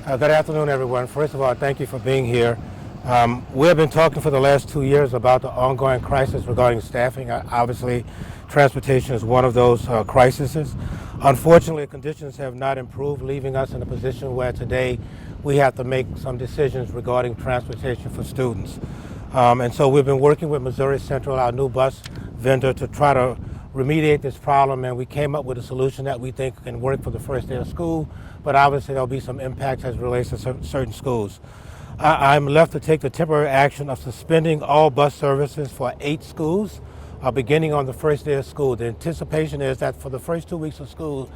Good afternoon, everyone. First of all, thank you for being here. We have been talking for the last 2 years about the ongoing crisis regarding staffing. Obviously, transportation is one of those crises. Unfortunately, conditions have not improved, leaving us in a position where today we have to make some decisions regarding transportation for students. And so we've been working with Missouri Central, our new bus vendor, to try to remediate this problem, and we came up with a solution that we think can work for the first day of school, but obviously there'll be some impacts as it relates to certain schools. I'm left to take the temporary action of suspending all bus services for 8 schools, beginning on the first day of school. The anticipation is that for the first 2 weeks of school,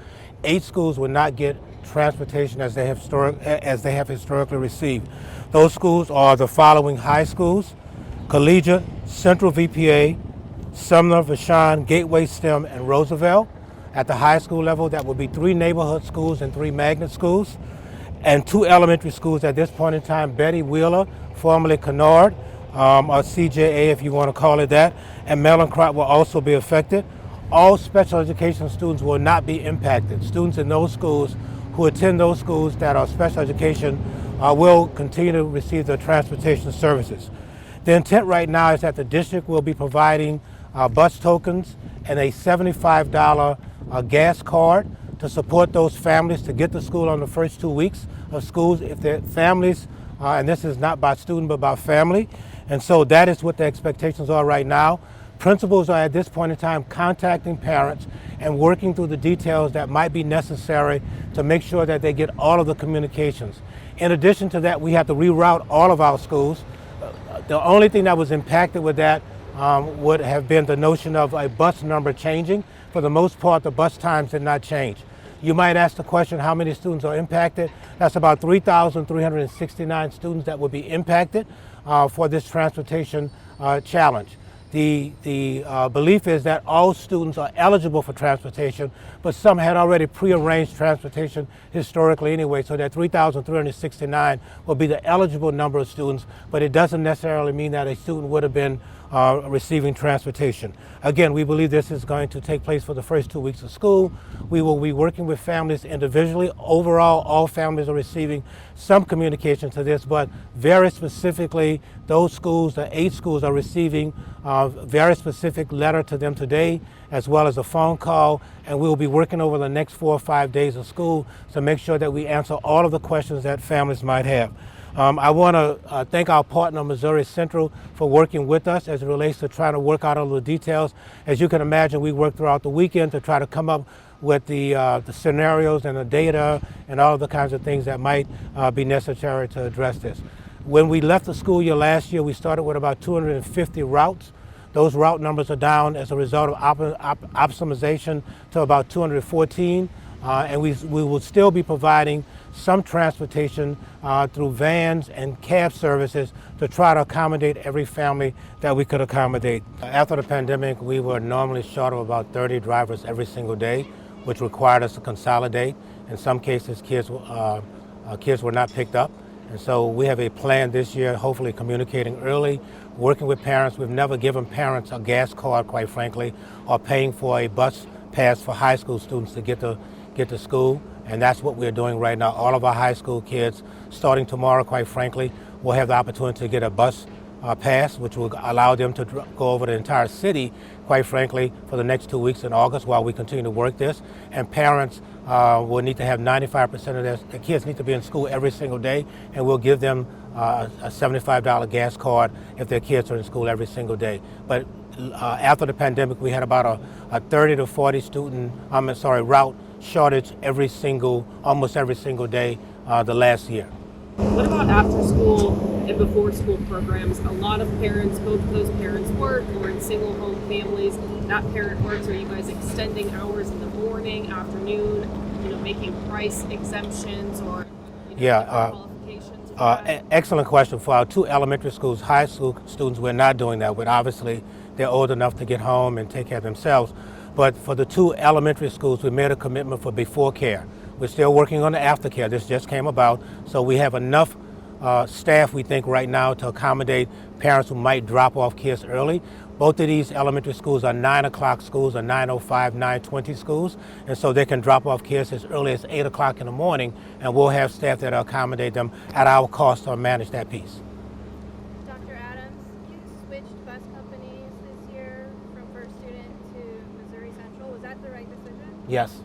8 schools will not get transportation as they have historically received. Those schools are the following high schools: Collegiate, Central VPA, Sumner, Vashon, Gateway STEM, and Roosevelt. At the high school level, that will be 3 neighborhood schools and 3 magnet schools, and 2 elementary schools at this point in time: Betty Wheeler, formerly Kennard, or CJA if you want to call it that, and Mellencrot will also be affected. All special education students will not be impacted. Students in those schools who attend those schools that are special education will continue to receive their transportation services. The intent right now is that the district will be providing bus tokens and a $75 gas card to support those families to get to school on the first 2 weeks of schools if their families, and this is not by student but by family, and so that is what the expectations are right now. Principals are at this point in time contacting parents and working through the details that might be necessary to make sure that they get all of the communications. In addition to that, we have to reroute all of our schools. The only thing that was impacted with that would have been the notion of a bus number changing. For the most part, the bus times did not change. You might ask the question, how many students are impacted? That's about 3,369 students that will be impacted for this transportation challenge. The belief is that all students are eligible for transportation, but some had already prearranged transportation historically anyway, so that 3,369 will be the eligible number of students, but it doesn't necessarily mean that a student would have been receiving transportation. Again, we believe this is going to take place for the first 2 weeks of school. We will be working with families individually. Overall, all families are receiving some communication to this, but very specifically, those schools, the 8 schools, are receiving a very specific letter to them today, as well as a phone call, and we will be working over the next 4 or 5 days of school to make sure that we answer all of the questions that families might have. I want to thank our partner, Missouri Central, for working with us as it relates to trying to work out all the details. As you can imagine, we worked throughout the weekend to try to come up with the scenarios and the data and all of the kinds of things that might be necessary to address this. When we left the school year last year, we started with about 250 routes. Those route numbers are down as a result of optimization to about 214. And we will still be providing some transportation through vans and cab services to try to accommodate every family that we could accommodate. After the pandemic, we were normally short of about 30 drivers every single day, which required us to consolidate. In some cases, kids were not picked up. And so we have a plan this year, hopefully communicating early, working with parents. We've never given parents a gas card, quite frankly, or paying for a bus pass for high school students to get to school, and that's what we're doing right now. All of our high school kids, starting tomorrow, quite frankly, will have the opportunity to get a bus pass, which will allow them to go over the entire city, quite frankly, for the next 2 weeks in August while we continue to work this. And parents will need to have 95% of their kids need to be in school every single day, and we'll give them a $75 gas card if their kids are in school every single day. But after the pandemic, we had about a 30 to 40 route shortage almost every single day the last year. What about after school and before school programs? A lot of parents, both of those parents work or in single home families. That parent works. Are you guys extending hours in the morning, afternoon, making price exemptions or qualifications? Excellent question. For our 2 elementary schools, high school students, we're not doing that, but obviously they're old enough to get home and take care of themselves. But for the 2 elementary schools, we made a commitment for before care. We're still working on the aftercare. This just came about, so we have enough staff, we think, right now to accommodate parents who might drop off kids early. Both of these elementary schools are 9 o'clock schools, or 9:05, 9:20 schools, and so they can drop off kids as early as 8 o'clock in the morning, and we'll have staff that accommodate them at our cost to manage that piece. Dr. Adams, you switched bus companies this year from First Student to Missouri Central. Was that the right decision? Yes.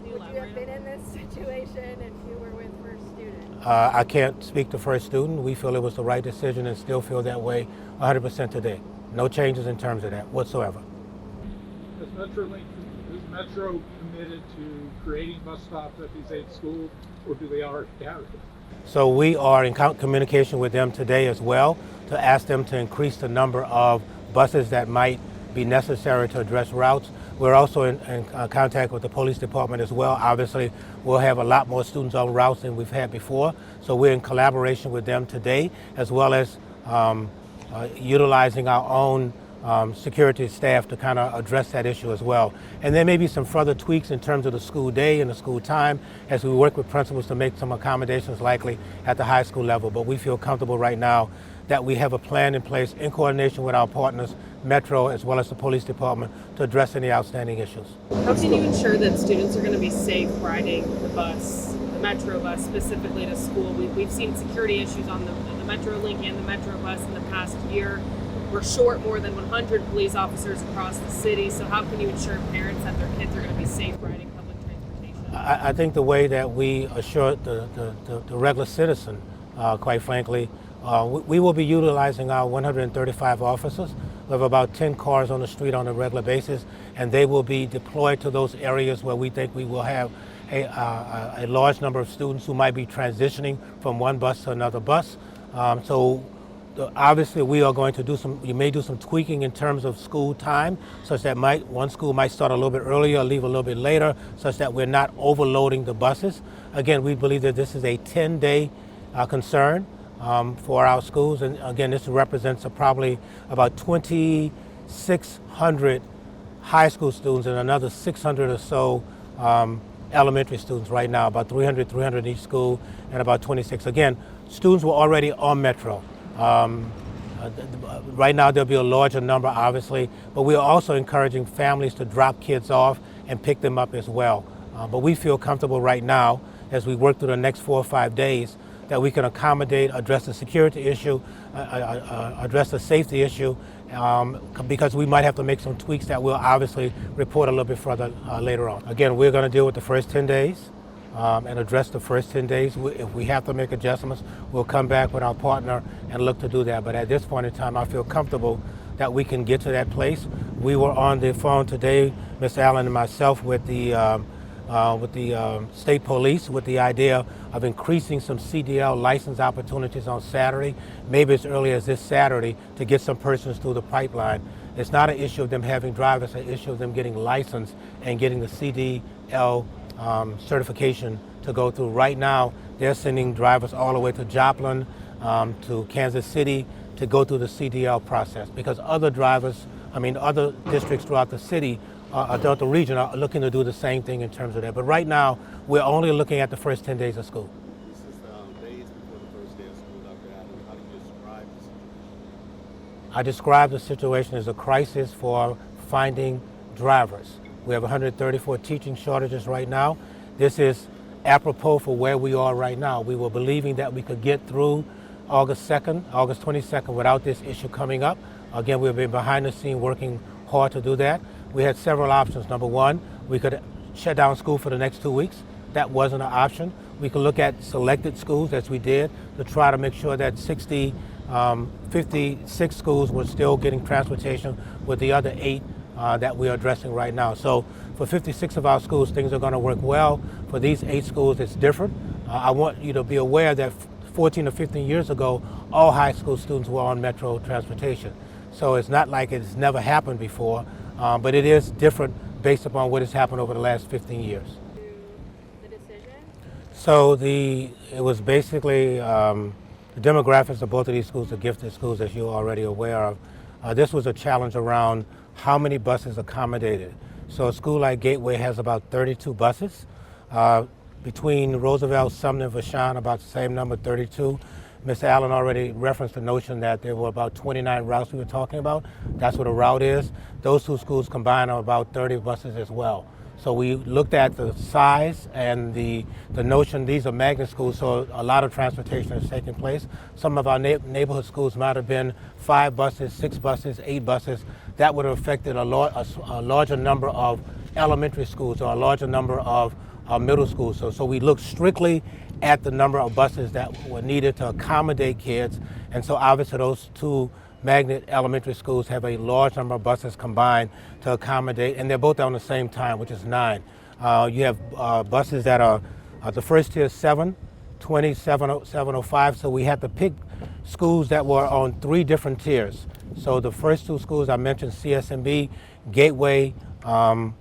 Would you have been in this situation if you were with First Student? I can't speak to First Student. We feel it was the right decision and still feel that way 100% today. No changes in terms of that whatsoever. Is Metro committed to creating bus stops at these 8 schools, or do they already have it? So we are in communication with them today as well to ask them to increase the number of buses that might be necessary to address routes. We're also in contact with the police department as well. Obviously, we'll have a lot more students on routes than we've had before. So we're in collaboration with them today, as well as utilizing our own security staff to kind of address that issue as well. And there may be some further tweaks in terms of the school day and the school time as we work with principals to make some accommodations likely at the high school level. But we feel comfortable right now that we have a plan in place in coordination with our partners, Metro, as well as the police department, to address any outstanding issues. How can you ensure that students are going to be safe riding the bus, the Metro bus specifically to school? We've seen security issues on the Metro Link and the Metro bus in the past year. We're short more than 100 police officers across the city, so how can you ensure parents that their kids are going to be safe riding public transportation? I think the way that we assure the regular citizen, quite frankly, we will be utilizing our 135 officers. We have about 10 cars on the street on a regular basis, and they will be deployed to those areas where we think we will have a large number of students who might be transitioning from one bus to another bus. Obviously, we are going to you may do some tweaking in terms of school time, such that one school might start a little bit earlier, leave a little bit later, such that we're not overloading the buses. Again, we believe that this is a 10-day concern for our schools. And again, this represents probably about 2,600 high school students and another 600 or so elementary students right now, about 300 in each school and about 26. Again, students were already on Metro. Right now there'll be a larger number, obviously, but we are also encouraging families to drop kids off and pick them up as well. But we feel comfortable right now as we work through the next 4 or 5 days that we can accommodate, address the security issue, address the safety issue, because we might have to make some tweaks that we'll obviously report a little bit further later on. Again, we're going to deal with the first 10 days and address the first 10 days. If we have to make adjustments, we'll come back with our partner and look to do that. But at this point in time, I feel comfortable that we can get to that place. We were on the phone today, Ms. Allen and myself, with the state police with the idea of increasing some CDL license opportunities on Saturday, maybe as early as this Saturday, to get some persons through the pipeline. It's not an issue of them having drivers, it's an issue of them getting licensed and getting the CDL certification to go through. Right now, they're sending drivers all the way to Joplin, to Kansas City to go through the CDL process, because other districts throughout the city, throughout the region, are looking to do the same thing in terms of that. But right now, we're only looking at the first 10 days of school. This is days before the first day of school, Dr. Adams. How do you describe the situation? I describe the situation as a crisis for finding drivers. We have 134 teaching shortages right now. This is apropos for where we are right now. We were believing that we could get through August 22nd without this issue coming up. Again, we've been behind the scene working hard to do that. We had several options. Number one, we could shut down school for the next 2 weeks. That wasn't an option. We could look at selected schools, as we did, to try to make sure that 56 schools were still getting transportation, with the other 8 that we are addressing right now. So for 56 of our schools, things are going to work well. For these 8 schools, it's different. I want you to be aware that 14 or 15 years ago, all high school students were on Metro transportation. So it's not like it's never happened before, but it is different based upon what has happened over the last 15 years. The decision? So it was basically the demographics of both of these schools are gifted schools, as you're already aware of. This was a challenge around how many buses accommodated. So a school like Gateway has about 32 buses. Between Roosevelt, Sumner, and Vashon, about the same number, 32. Mr. Allen already referenced the notion that there were about 29 routes we were talking about. That's what a route is. Those two schools combined are about 30 buses as well. So we looked at the size and the notion these are magnet schools, so a lot of transportation is taking place. Some of our neighborhood schools might have been 5 buses, 6 buses, 8 buses. That would have affected a larger number of elementary schools or a larger number of middle schools. So we looked strictly at the number of buses that were needed to accommodate kids. And so obviously those two magnet elementary schools have a large number of buses combined to accommodate, and they're both on the same time, which is 9. You have buses that are, the first tier is 7, 20, 705, so we had to pick schools that were on 3 different tiers. So the first 2 schools I mentioned, CSMB, Gateway, are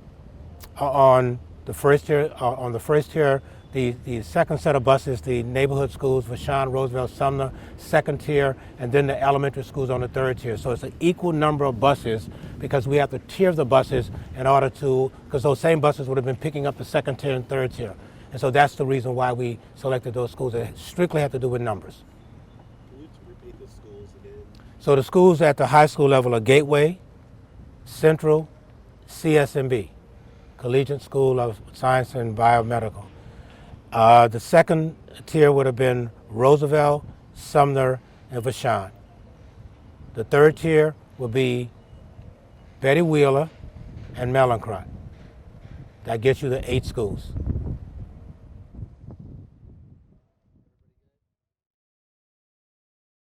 on the first tier. The second set of buses, the neighborhood schools, Vashon, Roosevelt, Sumner, second tier, and then the elementary schools on the 3rd tier. So it's an equal number of buses because we have to tier the buses in order to, because those same buses would have been picking up the 2nd tier and 3rd tier. And so that's the reason why we selected those schools. It strictly have to do with numbers. Can you repeat the schools again? So the schools at the high school level are Gateway, Central, CSMB, Collegiate School of Science and Biomedical. The second tier would have been Roosevelt, Sumner, and Vashon. The 3rd tier would be Betty Wheeler and Mellencrot. That gets you the 8 schools.